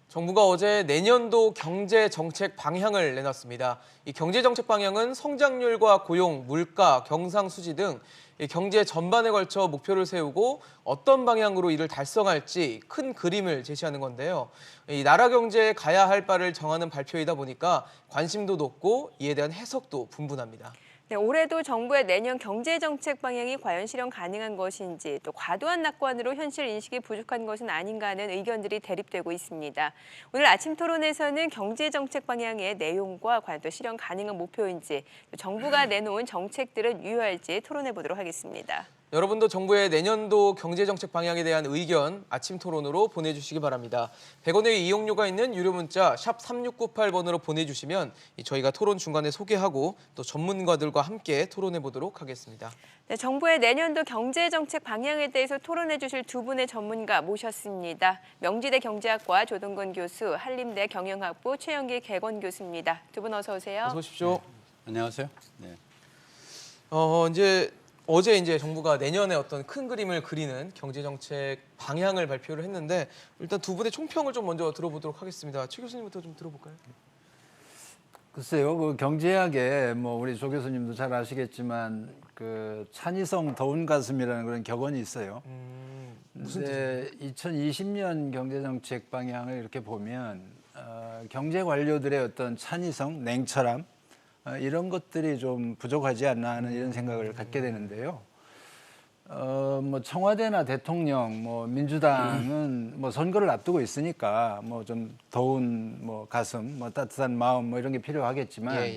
정부가 어제 내년도 경제 정책 방향을 내놨습니다. 이 경제 정책 방향은 성장률과 고용, 물가, 경상수지 등 경제 전반에 걸쳐 목표를 세우고 어떤 방향으로 이를 달성할지 큰 그림을 제시하는 건데요. 이 나라 경제에 가야 할 바를 정하는 발표이다 보니까 관심도 높고 이에 대한 해석도 분분합니다. 네, 올해도 정부의 내년 경제정책 방향이 과연 실현 가능한 것인지 또 과도한 낙관으로 현실 인식이 부족한 것은 아닌가 하는 의견들이 대립되고 있습니다. 오늘 아침 토론에서는 경제정책 방향의 내용과 과연 또 실현 가능한 목표인지 또 정부가 내놓은 정책들은 유효할지 토론해 보도록 하겠습니다. 여러분도 정부의 내년도 경제정책 방향에 대한 의견 아침 토론으로 보내주시기 바랍니다. 100원의 이용료가 있는 유료 문자 샵 3698번으로 보내주시면 저희가 토론 중간에 소개하고 또 전문가들과 함께 토론해 보도록 하겠습니다. 네, 정부의 내년도 경제정책 방향에 대해서 토론해 주실 두 분의 전문가 모셨습니다. 명지대 경제학과 조동근 교수, 한림대 경영학부 최영길 개건 교수입니다. 두 분 어서 오세요. 어서 오십시오. 네. 안녕하세요. 네. 어제 정부가 내년에 어떤 큰 그림을 그리는 경제정책 방향을 발표를 했는데 일단 두 분의 총평을 좀 먼저 들어보도록 하겠습니다. 최 교수님부터 좀 들어볼까요? 글쎄요, 그 경제학에 뭐 우리 조 교수님도 잘 아시겠지만 그 찬이성 더운 가슴이라는 그런 격언이 있어요. 무슨 근데 2020년 경제정책 방향을 이렇게 보면 경제 관료들의 어떤 찬이성, 냉철함 이런 것들이 좀 부족하지 않나 하는 이런 생각을 갖게 되는데요. 뭐 청와대나 대통령, 뭐 민주당은 뭐 선거를 앞두고 있으니까 뭐 좀 더운 뭐 가슴, 뭐 따뜻한 마음 뭐 이런 게 필요하겠지만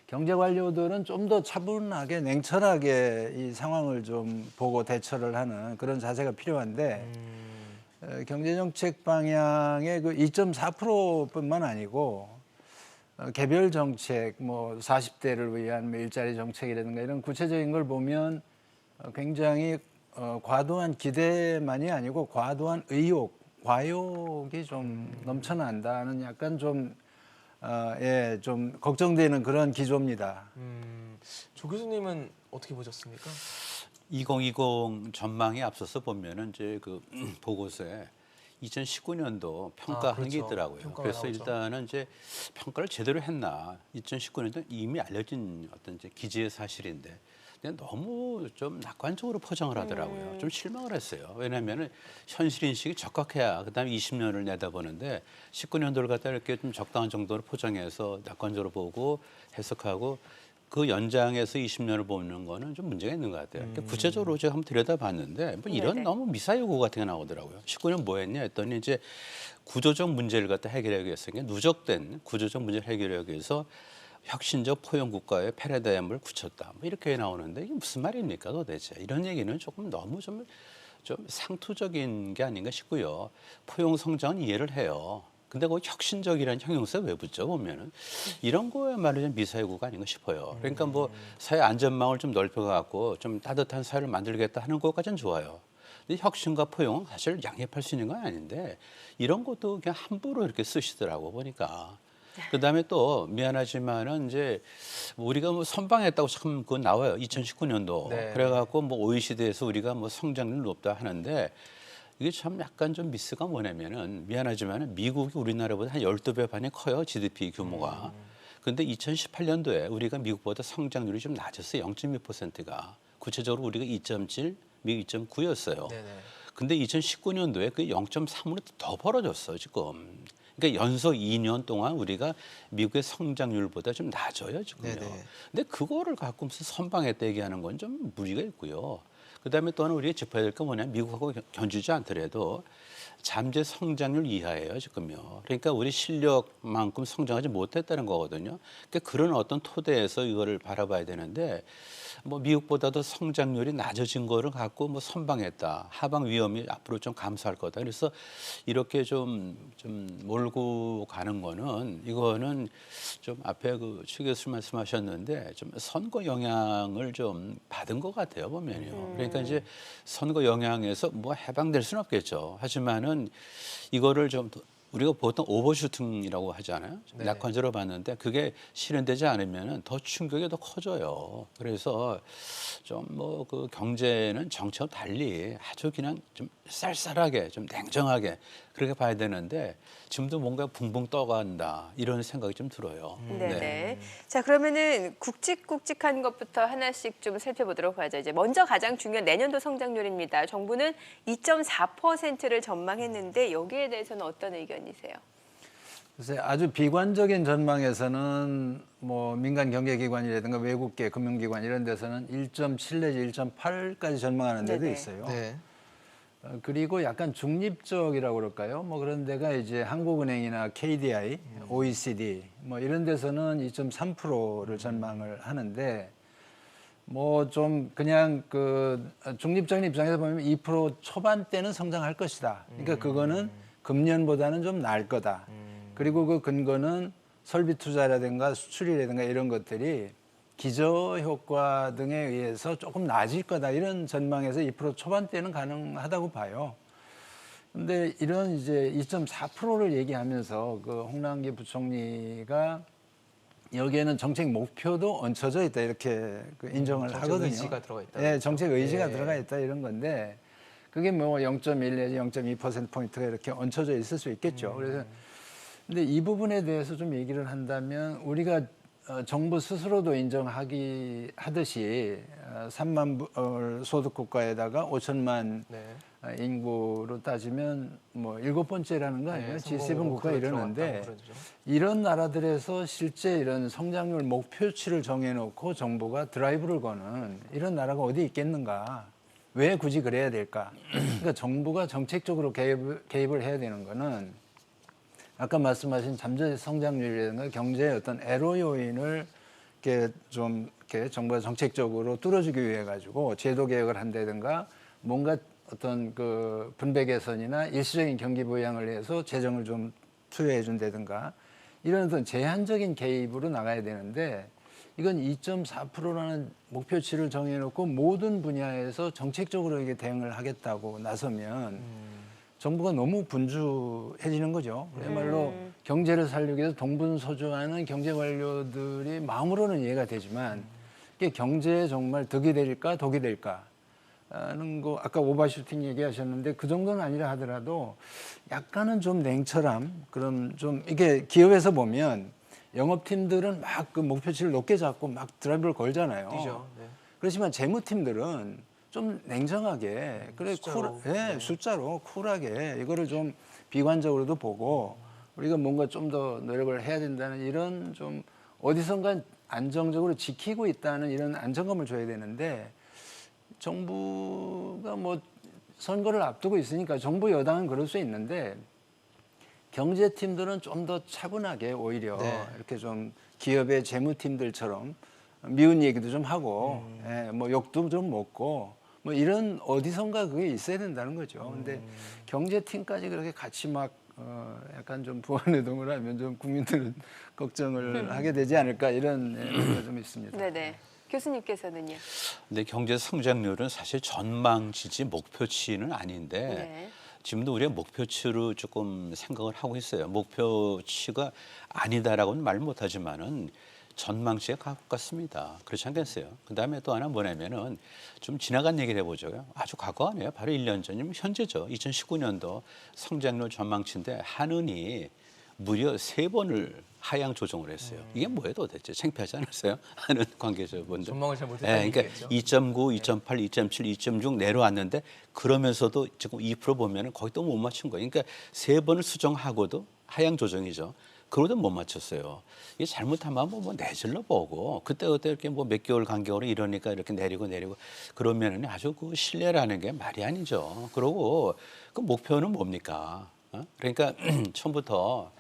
경제 관료들은 좀 더 차분하게 냉철하게 이 상황을 좀 보고 대처를 하는 그런 자세가 필요한데 경제정책 방향의 그 2.4%뿐만 아니고 개별 정책, 뭐 40대를 위한 뭐 일자리 정책이라든가 이런 구체적인 걸 보면 굉장히 과도한 기대만이 아니고 과도한 의욕, 과욕이 좀 넘쳐난다는 약간 좀 좀 걱정되는 그런 기조입니다. 조 교수님은 어떻게 보셨습니까? 2020 전망에 앞서서 보면은 이제 그 보고서에 2019년도 평가하는 게 그렇죠. 있더라고요. 평가가 그래서 나오죠. 일단은 이제 평가를 제대로 했나. 2019년도 이미 알려진 어떤 이제 기지의 사실인데 근데 너무 좀 낙관적으로 포장을 하더라고요. 좀 실망을 했어요. 왜냐하면 현실 인식이 적확해야 그다음에 20년을 내다보는데 19년도를 갖다 이렇게 좀 적당한 정도로 포장해서 낙관적으로 보고 해석하고 그 연장해서 20년을 보는 거는 좀 문제가 있는 것 같아요. 그러니까 구체적으로 제가 한번 들여다봤는데 뭐 이런 네네. 너무 미사여구 같은 게 나오더라고요. 19년 뭐 했냐 했더니 이제 구조적 문제를 갖다 해결하기 위해서 그러니까 누적된 구조적 문제를 해결하기 위해서 혁신적 포용 국가의 패러다임을 굳혔다. 뭐 이렇게 나오는데 이게 무슨 말입니까 도대체? 이런 얘기는 조금 너무 좀 상투적인 게 아닌가 싶고요. 포용 성장은 이해를 해요. 근데 그 혁신적이라는 형용사 왜 붙죠 보면은 이런 거야말로 좀 미사여구가 아닌가 싶어요. 그러니까 뭐 사회 안전망을 좀 넓혀갖고 좀 따뜻한 사회를 만들겠다 하는 것까지는 좋아요. 근데 혁신과 포용은 사실 양립할 수 있는 건 아닌데 이런 것도 그냥 함부로 이렇게 쓰시더라고 보니까. 그다음에 또 미안하지만은 이제 우리가 뭐 선방했다고 참 그거 나와요. 2019년도. 네. 그래갖고 뭐 OECD에서 우리가 뭐 성장률 높다 하는데 이게 참 약간 좀 미스가 뭐냐면은 미안하지만은 미국이 우리나라보다 한 12배 반이 커요. GDP 규모가. 근데 2018년도에 우리가 미국보다 성장률이 좀 낮았어요. 0.2%가. 구체적으로 우리가 2.7, 미국 2.9였어요. 네네. 근데 2019년도에 그 0.3으로 더 벌어졌어 지금. 그러니까 연속 2년 동안 우리가 미국의 성장률보다 좀 낮아요 지금요. 네네. 근데 그거를 갖고 무슨 선방했다 얘기하는 건 좀 무리가 있고요. 그다음에 또 하나 우리가 짚어야 될 건 뭐냐면 미국하고 견주지 않더라도 잠재 성장률 이하예요 지금요. 그러니까 우리 실력만큼 성장하지 못했다는 거거든요. 그러니까 그런 어떤 토대에서 이거를 바라봐야 되는데 뭐 미국보다도 성장률이 낮아진 거를 갖고 뭐 선방했다. 하방 위험이 앞으로 좀 감소할 거다. 그래서 이렇게 좀 몰고 가는 거는 이거는 좀 앞에 그 최 교수 말씀하셨는데 좀 선거 영향을 좀 받은 것 같아요 보면요. 그러니까 이제 선거 영향에서 뭐 해방될 수는 없겠죠. 하지만은 이거를 좀 우리가 보통 오버슈팅이라고 하잖아요. 네. 낙관적으로 봤는데 그게 실현되지 않으면 더 충격이 더 커져요. 그래서 좀 뭐 그 경제는 정치와 달리 아주 그냥 좀 쌀쌀하게 좀 냉정하게 그렇게 봐야 되는데 지금도 뭔가 붕붕 떠간다 이런 생각이 좀 들어요. 네네. 자, 그러면은 굵직굵직한 것부터 하나씩 좀 살펴보도록 하죠. 이제 먼저 가장 중요한 내년도 성장률입니다. 정부는 2.4%를 전망했는데 여기에 대해서는 어떤 의견이세요? 글쎄 아주 비관적인 전망에서는 뭐 민간 경제기관이라든가 외국계 금융기관 이런 데서는 1.7 내지 1.8까지 전망하는 데도 네네. 있어요. 네. 그리고 약간 중립적이라고 그럴까요? 뭐 그런 데가 이제 한국은행이나 KDI, OECD 뭐 이런 데서는 2.3%를 전망을 하는데 뭐 좀 그냥 그 중립적인 입장에서 보면 2% 초반대는 성장할 것이다. 그러니까 그거는 금년보다는 좀 나을 거다. 그리고 그 근거는 설비 투자라든가 수출이라든가 이런 것들이 기저 효과 등에 의해서 조금 나아질 거다. 이런 전망에서 2% 초반대는 가능하다고 봐요. 근데 이런 이제 2.4%를 얘기하면서 그 홍남기 부총리가 여기에는 정책 목표도 얹혀져 있다 이렇게 그 인정을 정책 하거든요. 의지가 들어가 있다. 예, 정책 의지가 예. 들어가 있다 이런 건데 그게 뭐 0.1 내지 0.2%포인트가 이렇게 얹혀져 있을 수 있겠죠. 그래서 근데 이 부분에 대해서 좀 얘기를 한다면 우리가 정부 스스로도 하듯이 3만 소득 국가에다가 5천만 네. 인구로 따지면 뭐 7번째라는 거 아니에요? 네, G7 국가 이러는데 그러죠. 이런 나라들에서 실제 이런 성장률 목표치를 정해놓고 정부가 드라이브를 거는 이런 나라가 어디 있겠는가? 왜 굳이 그래야 될까? 그러니까 정부가 정책적으로 개입을 해야 되는 거는 아까 말씀하신 잠재 성장률이라든가 경제의 어떤 애로 요인을 이렇게 좀 이렇게 정부가 정책적으로 뚫어주기 위해 가지고 제도 개혁을 한다든가 뭔가 어떤 그 분배 개선이나 일시적인 경기 부양을 해서 재정을 좀 투여해 준다든가 이런 어떤 제한적인 개입으로 나가야 되는데 이건 2.4%라는 목표치를 정해놓고 모든 분야에서 정책적으로 이게 대응을 하겠다고 나서면 정부가 너무 분주해지는 거죠. 그야말로 경제를 살리기 위해서 동분서주하는 경제 관료들이 마음으로는 이해가 되지만 이게 경제에 정말 덕이 될까 독이 될까 하는 거 아까 오버슈팅 얘기하셨는데 그 정도는 아니라 하더라도 약간은 좀 냉철함 그럼 좀 이게 기업에서 보면 영업팀들은 막 그 목표치를 높게 잡고 막 드라이브를 걸잖아요. 뛰죠. 네. 그렇지만 재무팀들은 좀 냉정하게 그래 숫자로. 숫자로 쿨하게 이거를 좀 비관적으로도 보고 우리가 뭔가 좀 더 노력을 해야 된다는 이런 좀 어디선가 안정적으로 지키고 있다는 이런 안정감을 줘야 되는데 정부가 뭐 선거를 앞두고 있으니까 정부 여당은 그럴 수 있는데 경제팀들은 좀 더 차분하게 오히려 네. 이렇게 좀 기업의 재무팀들처럼 미운 얘기도 좀 하고 뭐 욕도 좀 먹고 뭐 이런 어디선가 그게 있어야 된다는 거죠. 근데 경제팀까지 그렇게 같이 막 약간 좀 부안해동을 하면 좀 국민들은 걱정을 하게 되지 않을까 이런 생각이 좀 있습니다. 네네. 교수님께서는요? 근데 경제 성장률은 사실 전망치지 목표치는 아닌데 네. 지금도 우리가 목표치로 조금 생각을 하고 있어요. 목표치가 아니다라고는 말 못하지만은 전망치에 가깝습니다. 그렇지 않겠어요? 그다음에 또 하나 뭐냐면은 좀 지나간 얘기를 해보죠. 아주 과거 아니에요. 바로 1년 전이면 현재죠. 2019년도 성장률 전망치인데 한은이 무려 3번을 하향 조정을 했어요. 이게 뭐예요 도대체? 창피하지 않았어요? 하는 관계자분들. 전망을 잘 못했다는 네, 그러니까 얘기겠죠. 2.9, 2.8, 2.7, 2.6 내려왔는데 그러면서도 지금 2% 보면은 거의 또 못 맞춘 거예요. 그러니까 3번을 수정하고도 하향 조정이죠. 그러도 못 맞췄어요. 이게 잘못하면 뭐 내질러 보고 그때 이렇게 뭐 몇 개월 간격으로 이러니까 이렇게 내리고 그러면은 아주 그 신뢰라는 게 말이 아니죠. 그러고 그 목표는 뭡니까? 그러니까 처음부터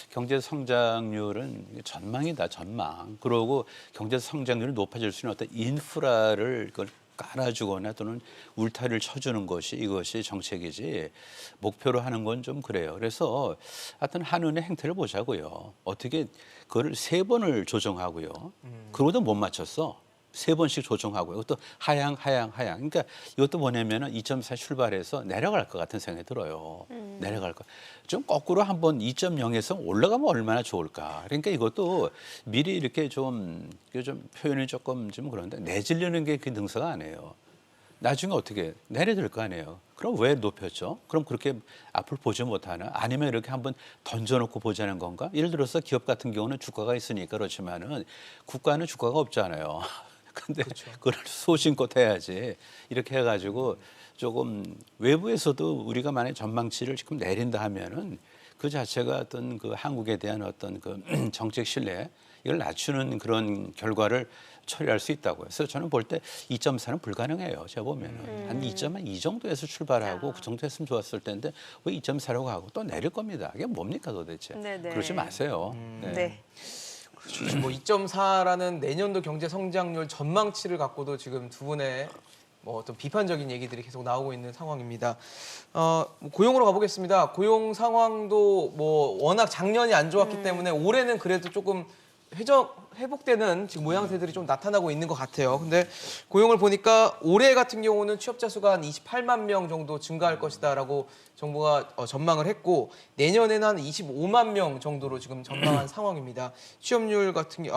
경제 성장률은 전망이다, 전망. 그러고 경제 성장률이 높아질 수 있는 어떤 인프라를 그걸 깔아주거나 또는 울타리를 쳐주는 것이 이것이 정책이지 목표로 하는 건 좀 그래요. 그래서 하여튼 한은의 행태를 보자고요. 어떻게 그걸 3번을 조정하고요. 그러고도 못 맞췄어. 3번씩 조정하고요. 이것도 하향. 그러니까 이것도 뭐냐면은 2.4 출발해서 내려갈 것 같은 생각이 들어요. 내려갈 것. 좀 거꾸로 한번 2.0에서 올라가면 얼마나 좋을까. 그러니까 이것도 미리 이렇게 좀 표현이 조금 좀 그런데 내지르는 게 그 능사가 아니에요. 나중에 어떻게 내려야 될 거 아니에요. 그럼 왜 높였죠? 그럼 그렇게 앞을 보지 못하나? 아니면 이렇게 한번 던져놓고 보자는 건가? 예를 들어서 기업 같은 경우는 주가가 있으니까 그렇지만은 국가는 주가가 없잖아요. 근데 그걸 소신껏 해야지. 이렇게 해가지고 조금 외부에서도 우리가 만약 전망치를 지금 내린다 하면은 그 자체가 어떤 그 한국에 대한 어떤 그 정책 신뢰 이걸 낮추는 그런 결과를 처리할 수 있다고요. 그래서 저는 볼 때 2.4는 불가능해요. 제가 보면은 한 2.2 정도에서 출발하고 그 정도 했으면 좋았을 텐데 왜 2.4로 가고 또 내릴 겁니다. 이게 뭡니까 도대체? 네네. 그러지 마세요. 네. 그렇죠. 뭐 2.4라는 내년도 경제 성장률 전망치를 갖고도 지금 두 분의 뭐 어떤 비판적인 얘기들이 계속 나오고 있는 상황입니다. 고용으로 가보겠습니다. 고용 상황도 뭐 워낙 작년이 안 좋았기 때문에 올해는 그래도 조금 회복되는 지금 모양새들이 좀 나타나고 있는 것 같아요. 근데 고용을 보니까 올해 같은 경우는 취업자 수가 한 28만 명 정도 증가할 것이다라고 정부가 전망을 했고 내년에는 한 25만 명 정도로 지금 전망한 상황입니다.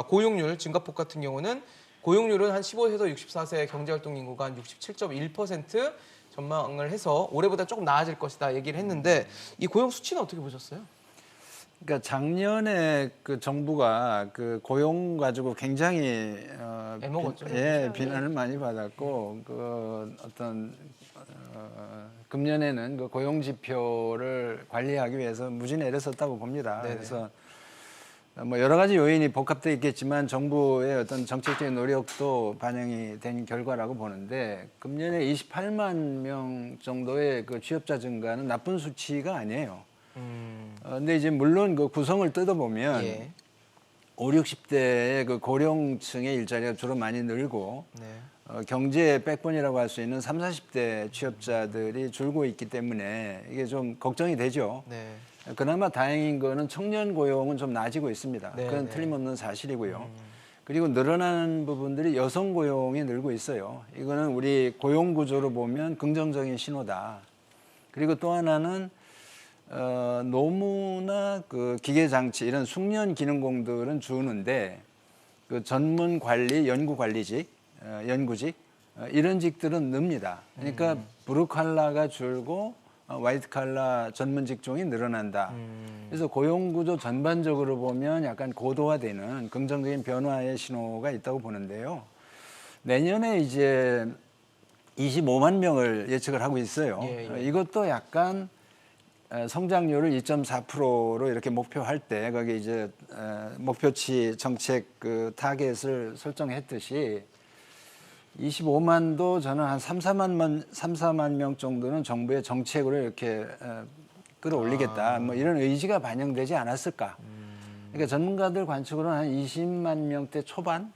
고용률 증가폭 같은 경우는 고용률은 한 15세에서 64세 경제활동 인구가 한 67.1% 전망을 해서 올해보다 조금 나아질 것이다 얘기를 했는데 이 고용 수치는 어떻게 보셨어요? 그러니까 작년에 그 정부가 그 고용 가지고 굉장히 애먹었죠. 비난을 많이 받았고 그 어떤 금년에는 그 고용 지표를 관리하기 위해서 무지 애를 썼다고 봅니다. 네네. 그래서 뭐 여러 가지 요인이 복합돼 있겠지만 정부의 어떤 정책적인 노력도 반영이 된 결과라고 보는데 금년에 28만 명 정도의 그 취업자 증가는 나쁜 수치가 아니에요. 근데 이제 물론 그 구성을 뜯어보면 예. 5, 60대의 그 고령층의 일자리가 주로 많이 늘고 네. 경제의 백본이라고 할 수 있는 30, 40대 취업자들이 줄고 있기 때문에 이게 좀 걱정이 되죠. 네. 그나마 다행인 거는 청년 고용은 좀 나아지고 있습니다. 네, 그건 네. 틀림없는 사실이고요. 그리고 늘어나는 부분들이 여성 고용이 늘고 있어요. 이거는 우리 고용 구조로 보면 긍정적인 신호다. 그리고 또 하나는 노무나 그 기계 장치 이런 숙련 기능공들은 주는데 그 전문 관리, 연구 관리직, 연구직 이런 직들은 늡니다. 그러니까 블루 칼라가 줄고 화이트 칼라 전문 직종이 늘어난다. 그래서 고용 구조 전반적으로 보면 약간 고도화되는 긍정적인 변화의 신호가 있다고 보는데요. 내년에 이제 25만 명을 예측을 하고 있어요. 예. 이것도 약간 성장률을 2.4%로 이렇게 목표할 때 거기 이제 목표치 정책 그 타겟을 설정했듯이 25만도 저는 한 3, 4만 명 정도는 정부의 정책으로 이렇게 끌어올리겠다. 뭐 이런 의지가 반영되지 않았을까. 그러니까 전문가들 관측으로는 한 20만 명대 초반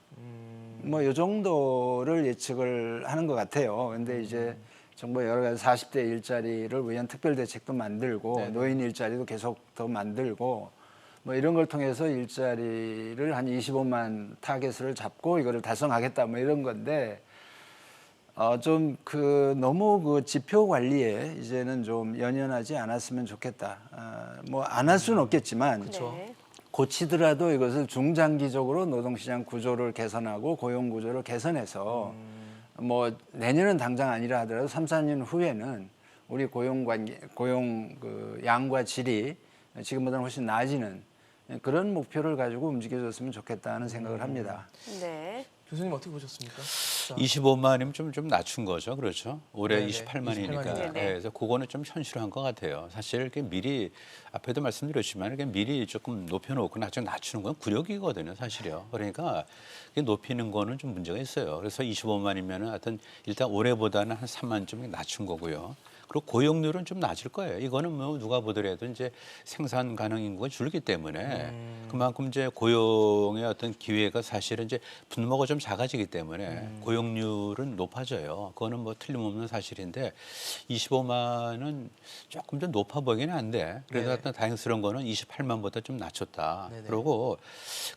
뭐 이 정도를 예측을 하는 것 같아요. 근데 이제 정부가 여러 가지 40대 일자리를 위한 특별 대책도 만들고 네네. 노인 일자리도 계속 더 만들고 뭐 이런 걸 통해서 일자리를 한 25만 타겟을 잡고 이거를 달성하겠다 뭐 이런 건데 좀 그 너무 그 지표 관리에 이제는 좀 연연하지 않았으면 좋겠다. 뭐 안 할 수는 없겠지만 그렇죠. 네. 고치더라도 이것을 중장기적으로 노동시장 구조를 개선하고 고용 구조를 개선해서 뭐 내년은 당장 아니라 하더라도 3, 4년 후에는 우리 고용 그 양과 질이 지금보다는 훨씬 나아지는 그런 목표를 가지고 움직여줬으면 좋겠다는 생각을 합니다. 네. 교수님 어떻게 보셨습니까? 자, 25만이면 좀 낮춘 거죠. 그렇죠. 올해 네네, 28만이니까. 28만이니까. 그래서 그거는 좀 현실한 것 같아요. 사실 이렇게 미리 앞에도 말씀드렸지만 이렇게 미리 조금 높여놓고 나중에 낮추는 건 굴욕이거든요. 사실요. 그러니까 높이는 거는 좀 문제가 있어요. 그래서 25만이면은 하여튼 일단 올해보다는 한 3만 좀 낮춘 거고요. 그리고 고용률은 좀 낮을 거예요. 이거는 뭐 누가 보더라도 이제 생산 가능 인구가 줄기 때문에 그만큼 이제 고용의 어떤 기회가 사실은 이제 분모가 좀 작아지기 때문에 고용률은 높아져요. 그거는 뭐 틀림없는 사실인데 25만은 조금 더 높아 보이긴 한데 그래도 네네. 하여튼 다행스러운 거는 28만보다 좀 낮췄다. 네네. 그리고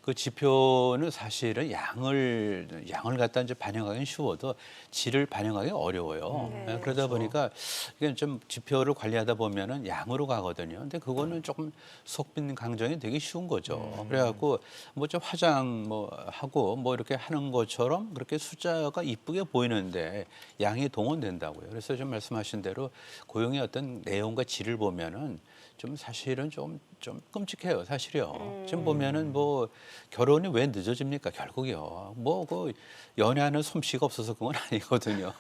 그 지표는 사실은 양을 갖다 이제 반영하기는 쉬워도 질을 반영하기 어려워요. 네. 그러다 보니까 이게 그러니까 좀 지표를 관리하다 보면은 양으로 가거든요. 근데 그거는 조금 속빈 강정이 되게 쉬운 거죠. 그래갖고 뭐 좀 화장 뭐 하고 뭐 이렇게 하는 것처럼 그렇게 숫자가 이쁘게 보이는데 양이 동원된다고요. 그래서 좀 말씀하신 대로 고용의 어떤 내용과 질을 보면은 좀 사실은 좀 끔찍해요, 사실이요. 지금 보면은 뭐 결혼이 왜 늦어집니까, 결국이요. 뭐 그 연애하는 솜씨가 없어서 그건 아니거든요.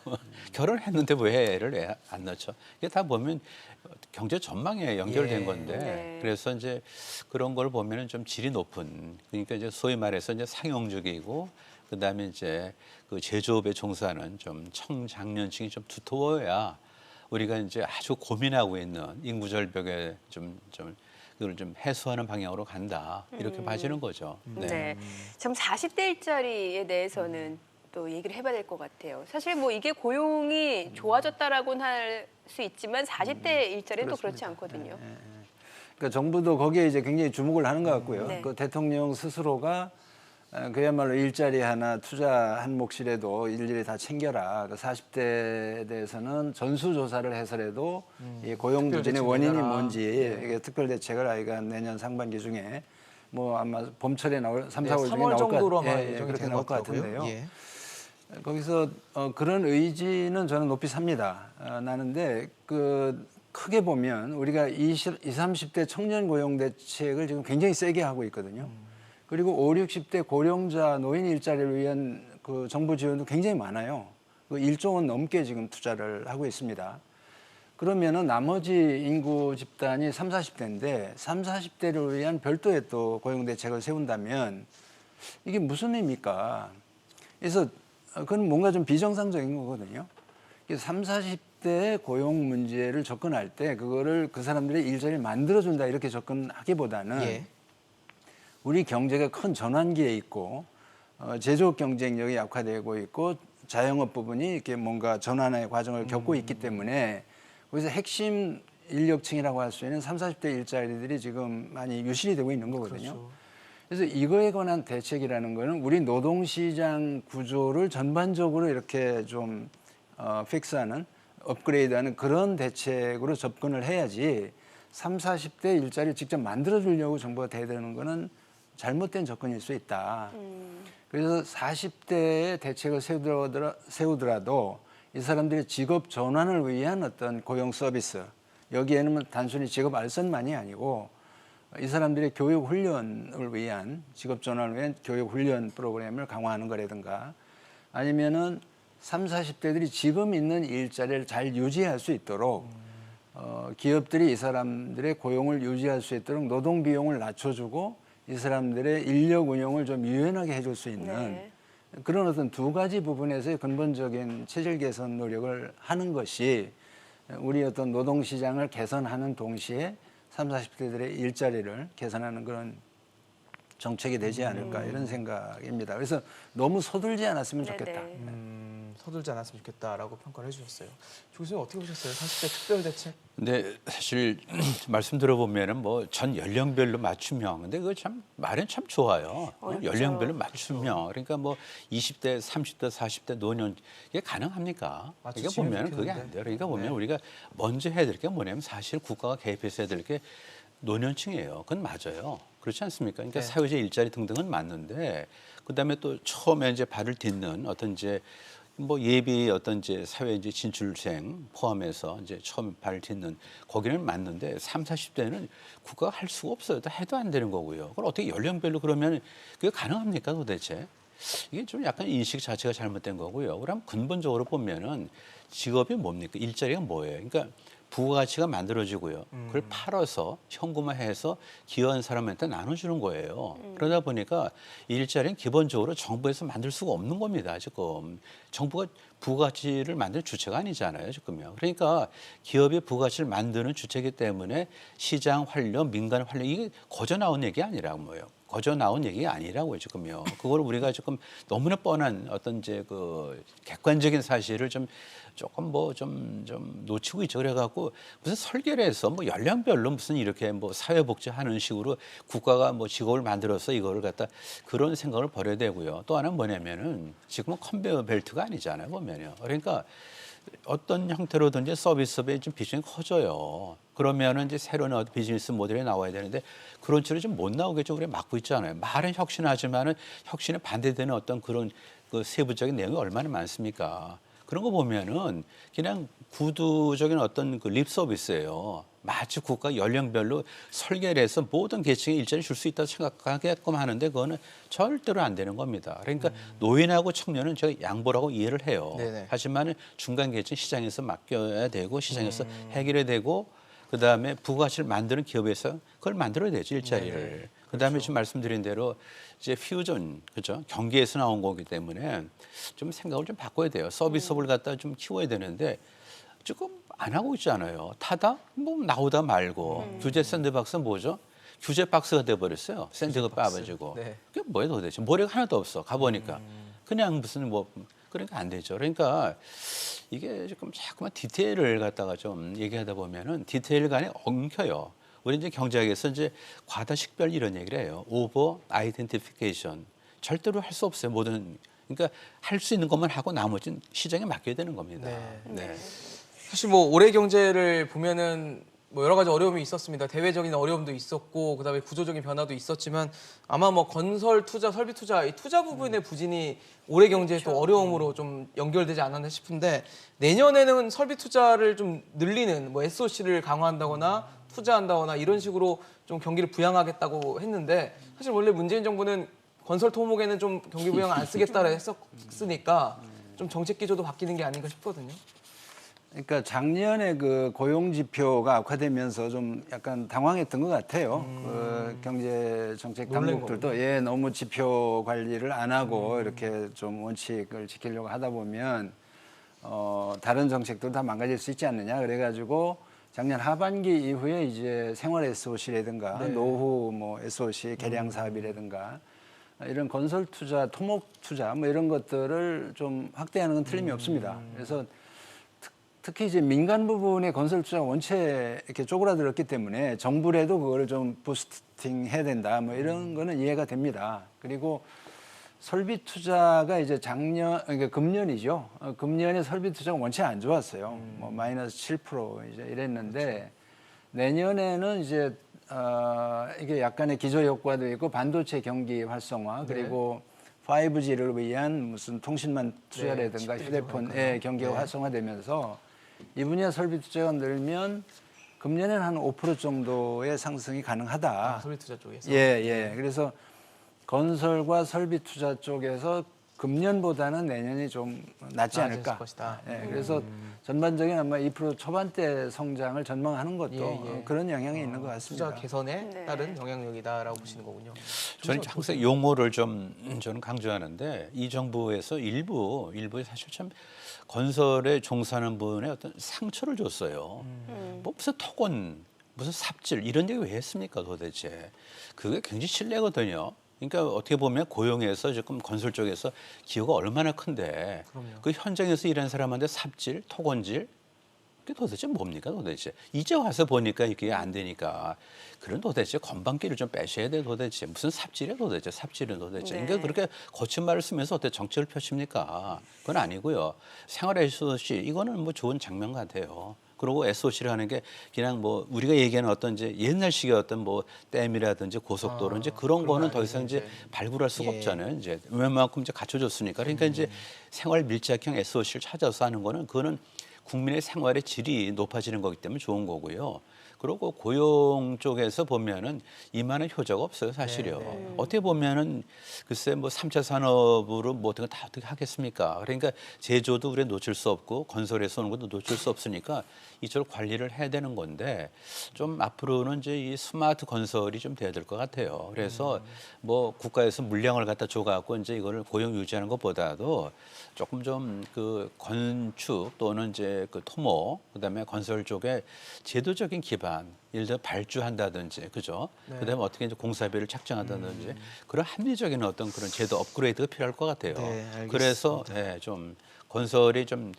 결혼했는데 왜 애를 안 낳죠? 이게 다 보면 경제 전망에 연결된 예. 건데 네. 그래서 이제 그런 걸 보면은 좀 질이 높은 그러니까 이제 소위 말해서 이제 상용적이고 그다음에 이제 그 제조업에 종사하는 좀 청장년층이 좀 두터워야 우리가 이제 아주 고민하고 있는 인구 절벽에 좀 그걸 좀 해소하는 방향으로 간다 이렇게 봐지는 거죠. 네. 참 40대 일자리에 대해서는 또 얘기를 해봐야 될 것 같아요. 사실 뭐 이게 고용이 좋아졌다라고는 할 수 있지만 40대 일자리는 또 그렇지 않거든요. 그러니까 정부도 거기에 이제 굉장히 주목을 하는 것 같고요. 네. 그 대통령 스스로가 그야말로 일자리 하나 투자한 몫이라도 일일이 다 챙겨라. 그 40대에 대해서는 전수조사를 해서라도 이 고용 부진의 특별대책을 원인이 내라. 뭔지 이게 특별 대책을 아이가 내년 상반기 중에 뭐 아마 봄철에 나올 3, 4월 중에 3월 나올 정도로 것 아마 같, 예정이 그렇게 된 나올 것 것 같더라고요. 같은데요. 예. 거기서 그런 의지는 저는 높이 삽니다. 나는데 그 크게 보면 우리가 20, 30대 청년 고용 대책을 지금 굉장히 세게 하고 있거든요. 그리고 5, 60대 고령자 노인 일자리를 위한 그 정부 지원도 굉장히 많아요. 그 1조 원 넘게 지금 투자를 하고 있습니다. 그러면은 나머지 인구 집단이 3, 40대인데 3, 40대를 위한 별도의 또 고용 대책을 세운다면 이게 무슨 의미입니까? 그래서 그건 뭔가 좀 비정상적인 거거든요. 3, 40대의 고용 문제를 접근할 때 그거를 그 사람들의 일자리를 만들어준다 이렇게 접근하기보다는 예. 우리 경제가 큰 전환기에 있고 제조업 경쟁력이 약화되고 있고 자영업 부분이 이렇게 뭔가 전환의 과정을 겪고 있기 때문에 거기서 핵심 인력층이라고 할 수 있는 3, 40대 일자리들이 지금 많이 유실이 되고 있는 거거든요. 그렇죠. 그래서 이거에 관한 대책이라는 거는 우리 노동시장 구조를 전반적으로 이렇게 좀 픽스하는 업그레이드하는 그런 대책으로 접근을 해야지 3, 40대 일자리를 직접 만들어주려고 정부가 대드는 거는 잘못된 접근일 수 있다. 그래서 40대의 대책을 세우더라도 이 사람들의 직업 전환을 위한 어떤 고용 서비스 여기에는 단순히 직업 알선만이 아니고 이 사람들의 교육 훈련을 위한 직업 전환을 위한 교육 훈련 프로그램을 강화하는 거라든가 아니면은 3, 40대들이 지금 있는 일자리를 잘 유지할 수 있도록 기업들이 이 사람들의 고용을 유지할 수 있도록 노동 비용을 낮춰주고 이 사람들의 인력 운용을 좀 유연하게 해줄 수 있는 네. 그런 어떤 두 가지 부분에서의 근본적인 체질 개선 노력을 하는 것이 우리 어떤 노동 시장을 개선하는 동시에 3, 40대들의 일자리를 개선하는 그런 정책이 되지 않을까 이런 생각입니다. 그래서 너무 서둘지 않았으면 좋겠다. 네네. 서둘지 않았으면 좋겠다라고 평가를 해주셨어요. 조 교수님 어떻게 보셨어요? 40대 특별 대책? 근데 사실 말씀 들어보면은 뭐 전 연령별로 맞춤형. 근데 그거 참 말은 참 좋아요. 어렵죠. 연령별로 맞춤형. 그러니까 뭐 20대, 30대, 40대 노년 이게 가능합니까? 이게 맞추시면 보면 그게 안 좋겠는데. 돼요. 그러니까 보면 네. 우리가 먼저 해야 될 게 뭐냐면 사실 국가가 개입해서 해야 될 게 노년층이에요. 그건 맞아요. 그렇지 않습니까? 그러니까 네. 사회적 일자리 등등은 맞는데 그다음에 또 처음에 이제 발을 딛는 어떤 이제 뭐 예비 어떤 이제 사회 이제 진출생 포함해서 이제 처음 발을 딛는 거기는 맞는데 3, 40대는 국가가 할 수가 없어요. 다 해도 안 되는 거고요. 그걸 어떻게 연령별로 그러면 그게 가능합니까 도대체? 이게 좀 약간 인식 자체가 잘못된 거고요. 그럼 근본적으로 보면은 직업이 뭡니까? 일자리가 뭐예요? 그러니까 부가가치가 만들어지고요. 그걸 팔아서 현금화해서 기여한 사람한테 나눠주는 거예요. 그러다 보니까 일자리는 기본적으로 정부에서 만들 수가 없는 겁니다. 지금 정부가 부가가치를 만드는 주체가 아니잖아요. 지금요. 그러니까 기업이 부가가치를 만드는 주체이기 때문에 시장 활력, 민간 활력 이게 거저 나온 얘기 아니라고 뭐예요. 거저 나온 얘기가 아니라고요, 지금요. 그걸 우리가 지금 너무나 뻔한 어떤 이제 그 객관적인 사실을 좀 조금 뭐 좀 놓치고 있죠. 그래갖고 무슨 설계를 해서 뭐 연령별로 무슨 이렇게 뭐 사회복지하는 식으로 국가가 뭐 직업을 만들어서 이거를 갖다 그런 생각을 버려야 되고요. 또 하나는 뭐냐면은 지금은 컨베이어 벨트가 아니잖아요, 보면요. 그러니까 어떤 형태로든지 서비스업에 좀 비중이 커져요. 그러면은 이제 새로운 어떤 비즈니스 모델이 나와야 되는데 그런 쪽으로 좀 못 나오게 좀 우리가 막고 있잖아요. 말은 혁신하지만은 혁신에 반대되는 어떤 그런 그 세부적인 내용이 얼마나 많습니까? 그런 거 보면은 그냥 구두적인 어떤 그 립 서비스예요. 마치 국가 연령별로 설계를 해서 모든 계층에 일자리 줄 수 있다고 생각하게끔 하는데 그거는 절대로 안 되는 겁니다. 그러니까 노인하고 청년은 제가 양보라고 이해를 해요. 네네. 하지만 중간 계층 시장에서 맡겨야 되고 시장에서 해결해야 되고 그다음에 부가가치를 만드는 기업에서 그걸 만들어야 되죠, 일자리를. 그다음에 지금 말씀드린 대로 이제 퓨전, 그죠? 경기에서 나온 거기 때문에 좀 생각을 좀 바꿔야 돼요. 서비스업을 갖다 좀 키워야 되는데 조금 안 하고 있잖아요. 타다 뭐 나오다 말고 규제 샌드박스 뭐죠? 규제 박스가 돼버렸어요. 샌드가 빠져지고. 네. 그게 뭐예요 도대체? 머리가 하나도 없어. 가보니까 그냥 무슨 뭐 그러니까 안 되죠. 그러니까 이게 조금 자꾸만 디테일을 갖다가 좀 얘기하다 보면은 디테일 간에 엉켜요. 우리 이제 경제학에서 이제 과다 식별 이런 얘기를 해요. 오버 아이덴티피케이션. 절대로 할 수 없어요. 모든 그러니까 할 수 있는 것만 하고 나머지는 시장에 맡겨야 되는 겁니다. 네. 사실 뭐 올해 경제를 보면은 뭐 여러 가지 어려움이 있었습니다. 대외적인 어려움도 있었고 그다음에 구조적인 변화도 있었지만 아마 뭐 건설 투자, 설비 투자 이 투자 부분의 부진이 올해 경제의 또 어려움으로 좀 연결되지 않았나 싶은데 내년에는 설비 투자를 좀 늘리는 뭐 SOC를 강화한다거나 투자한다거나 이런 식으로 좀 경기를 부양하겠다고 했는데 사실 원래 문재인 정부는 건설 토목에는 좀 경기 부양 안 쓰겠다라 했었으니까 좀 정책 기조도 바뀌는 게 아닌가 싶거든요. 그러니까 작년에 그 고용 지표가 악화되면서 좀 약간 당황했던 것 같아요. 그 경제 정책 놀란 당국들도 너무 지표 관리를 안 하고 이렇게 좀 원칙을 지키려고 하다 보면 다른 정책도 다 망가질 수 있지 않느냐 그래가지고 작년 하반기 이후에 이제 생활 SOC라든가 노후 뭐 SOC 개량 사업이라든가 이런 건설 투자, 토목 투자 뭐 이런 것들을 좀 확대하는 건 틀림이 없습니다. 그래서 특히 이제 민간 부분의 건설 투자가 원체 이렇게 쪼그라들었기 때문에 정부라도 그거를 좀 부스팅 해야 된다. 뭐 이런 거는 이해가 됩니다. 그리고 설비 투자가 이제 그러니까 금년이죠. 금년에 설비 투자가 원체 안 좋았어요. 뭐 마이너스 7% 이제 이랬는데 내년에는 이제 이게 약간의 기저 효과도 있고 반도체 경기 활성화 그리고 5G를 위한 무슨 통신망 투자라든가 휴대폰의 경기가 활성화되면서 이 분야 설비 투자가 늘면 금년에는 한 5% 정도의 상승이 가능하다. 설비 투자 쪽에서. 그래서 건설과 설비 투자 쪽에서 금년보다는 내년이 좀 낫지 않을까. 것이다. 그래서 전반적인 아마 2% 초반대 성장을 전망하는 것도 그런 영향이 있는 것 같습니다. 투자 개선에 따른 영향력이다라고 보시는 거군요. 저는 항상 용어를 좀 저는 강조하는데 이 정부에서 일부에 사실 참 건설에 종사하는 분의 어떤 상처를 줬어요. 뭐 무슨 토건, 무슨 삽질 이런 얘기 왜 했습니까 도대체? 그게 굉장히 실례거든요. 그러니까 어떻게 보면 고용에서 지금 건설 쪽에서 기여가 얼마나 큰데 그 현장에서 일하는 사람한테 삽질, 토건질 그게 도대체 뭡니까 도대체? 이제 와서 보니까 이게 안 되니까 그런 도대체 건방기를 좀 빼셔야 돼 도대체 무슨 삽질이야 도대체 삽질은 도대체 그러니까 그렇게 거친 말을 쓰면서 어떻게 정책을 펴십니까? 그건 아니고요. 생활 SOC 이거는 뭐 좋은 장면 같아요. 그리고 SOC를 하는 게 그냥 뭐 우리가 얘기하는 어떤 이제 옛날식의 어떤 뭐 댐이라든지 고속도로 이제 그런 거는 더 이상 이제 발굴할 수가 없잖아요. 이제 웬만큼 이제 갖춰졌으니까 그러니까 이제 생활 밀착형 SOC를 찾아서 하는 거는 그거는 국민의 생활의 질이 높아지는 거기 때문에 좋은 거고요. 그리고 고용 쪽에서 보면은 이만한 효자가 없어요, 사실요. 어떻게 보면은 글쎄 뭐 3차 산업으로 뭐 어떤 거 다 어떻게 하겠습니까? 그러니까 제조도 우리가 놓칠 수 없고 건설에서 오는 것도 놓칠 수 없으니까 이쪽을 관리를 해야 되는 건데 좀 앞으로는 이제 이 스마트 건설이 좀 돼야 될 것 같아요. 그래서 뭐 국가에서 물량을 갖다 줘갖고 이제 이거를 고용 유지하는 것보다도 조금 좀 그 건축 또는 이제 그 토목 그다음에 건설 쪽에 제도적인 기반 예를 들어 발주한다든지 그죠? 그다음에 어떻게 이제 공사비를 책정한다든지 그런 합리적인 어떤 그런 제도 업그레이드가 필요할 것 같아요. 네, 알겠습니다. 그래서 좀 건설이 좀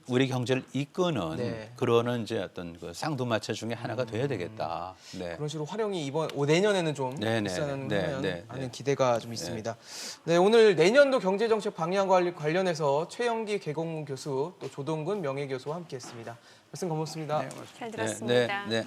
우리 경제를 이끄는 네. 그러는 이제 어떤 그 쌍두마차 중에 하나가 돼야 되겠다. 네. 그런 식으로 활용이 내년에는 좀 네네. 일산하는 네. 하는 기대가 좀 있습니다. 네, 오늘 내년도 경제정책 방향과 관련해서 최영기 개공문 교수 또 조동근 명예교수와 함께했습니다. 말씀 고맙습니다. 잘 들었습니다. 네.